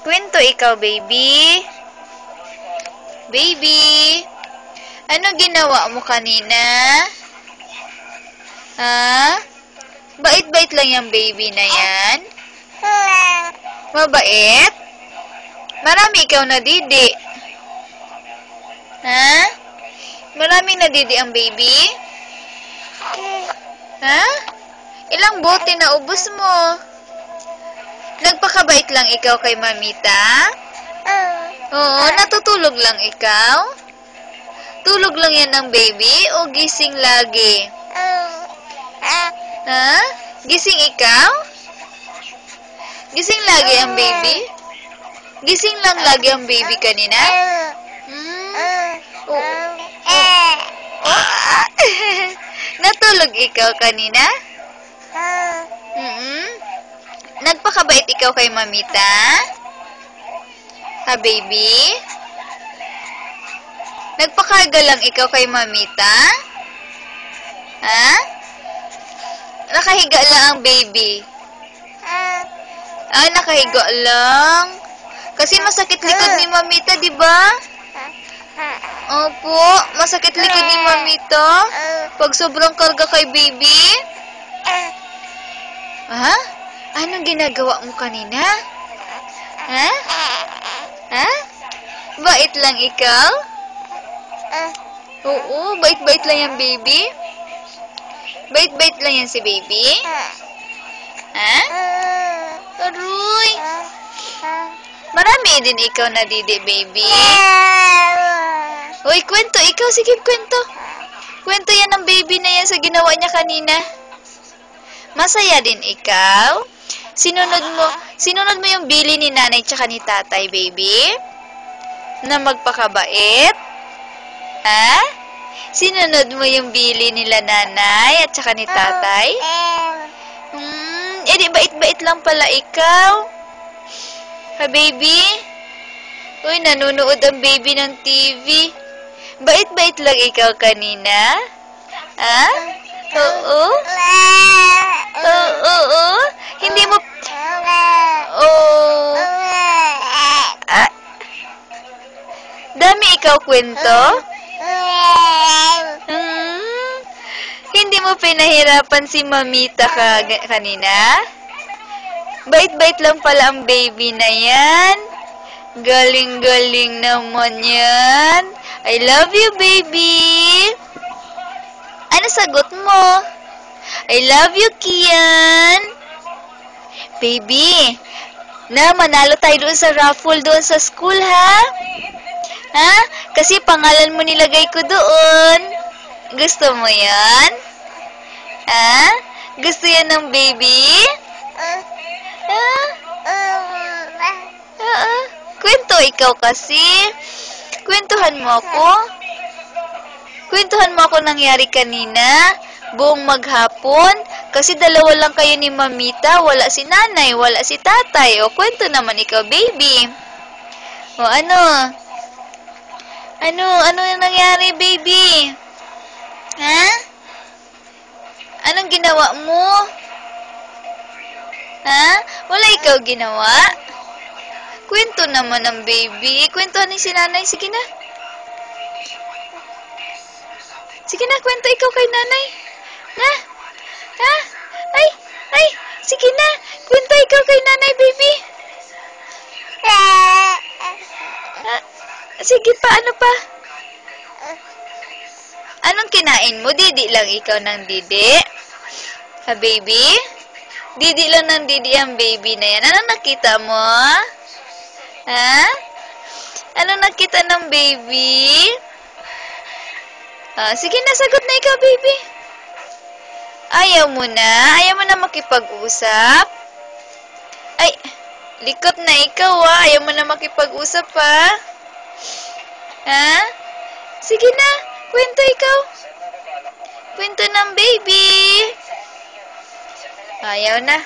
Kwento ikaw, baby. Baby, ano ginawa mo kanina? Ha? Bait-bait lang yung baby na yan? Mabait? Marami ikaw nadidi. Ha? Maraming nadidi ang baby? Ha? Ilang bote na ubos mo? Nagpakabait lang ikaw kay mamita? Oo, natutulog lang ikaw? Tulog lang yan ng baby o gising lagi? Ha? Gising ikaw? Gising lagi ang baby? Gising lang lagi ang baby kanina? Natulog ikaw kanina? Nagpakabait ikaw kay mamita? Ha, baby? Nagpakarga lang ikaw kay mamita? Ha? Nakahiga lang ang baby? Nakahiga lang. Kasi masakit likod ni mamita, di ba? Opo, masakit likod ni mamita. Pag sobrang karga kay baby. Ha? Anong ginagawa mo kanina? Ha? Ha? Bait lang ikaw? Oo, bait-bait lang yung baby. Bait-bait lang yan si baby. Ha? Aroy. Marami din ikaw nadidi, baby. Uy, kwento ikaw. Sige, kwento. Kwento yan ng baby na yan sa ginawa niya kanina. Masaya din ikaw. Sinunod mo yung bili ni nanay tsaka ni tatay, baby? Na magpakabait? Ha? Sinunod mo yung bili nila nanay at tsaka ni tatay? Di bait-bait lang pala ikaw. Ha, baby? Uy, nanonood ang baby ng TV. Bait-bait lang ikaw kanina? Ha? Oo? Oo? Hindi mo... Oh. Dami ikaw kwento? Hindi mo pinahirapan si mamita kanina? Bait-bait lang pala ang baby na yan. Galing-galing naman yan. I love you, baby. Ano sagot mo? I love you, Kian. Baby, manalo tayo doon sa raffle doon sa school, ha? Ha? Kasi pangalan mo nilagay ko doon. Gusto mo yan? Ha? Gusto yan ng baby? Kwento ikaw kasi. Kwentuhan mo ako. Kwentuhan mo ako nangyari kanina. Buong maghapon. Kasi dalawa lang kayo ni mamita. Wala si nanay, wala si tatay. O, kwento naman ikaw, baby. O, ano? Ano yung nangyari, baby? Ha? Anong ginawa mo? Ha? Wala ikaw ginawa? Kwento naman ng baby. Kwentuhan ni si nanay. Sige na. Sige na, kwento ikaw kay nanay. Na? Ha? Ay. Sige na. Kwento ikaw kay nanay, baby. Sige pa, ano pa? Anong kinain mo? Didi lang ikaw ng didi? Ha, baby? Didi lang ng didi ang baby na yan. Anong nakita mo? Ha? Anong nakita ng baby? Sige na, sagot na ikaw, baby. Ayaw mo na? Ayaw mo na makipag-usap? Ay, likot na ikaw, Ayaw mo na makipag-usap, Ha? Sige na, kwento ikaw. Kwento ng baby. Ayaw na.